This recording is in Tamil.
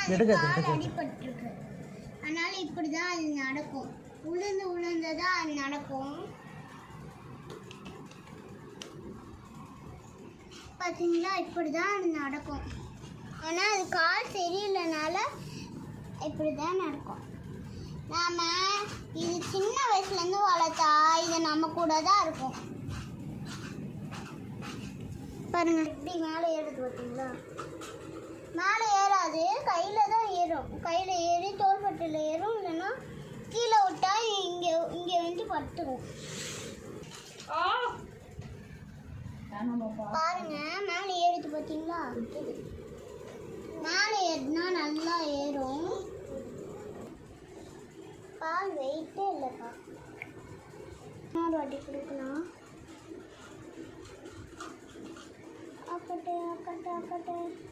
கால் அடிபட்டிருக்கு. அதனால இப்படி தான் அது நடக்கும். உளுந்ததான் அது நடக்கும். பார்த்தீங்களா, இப்படி தான் அது நடக்கும். ஆனால் அது கால் சரியில்லைனால இப்படி தான் நடக்கும். நாம் இது சின்ன வயசுலேருந்து வளர்த்தா இது நம்ம கூட தான் இருக்கும். பாருங்க, இப்படி மேலே ஏறுது பார்த்தீங்களா? மேலே ஏறாது, கையில் தான் ஏறும். கையில் ஏறி தோள்பட்டில் ஏறும். இல்லைன்னா கீழே விட்டா இங்கே வந்து படுத்துரும். பாருங்க, மேலே ஏறுது பார்த்தீங்களா? மேலே ஏறினா நல்லா ஏறும். பால் வெயிட்டே இல்லைப்பா. இன்னொரு வாட்டி கொடுக்கலாம். அப்பட்டே அப்பட்டாச்சு.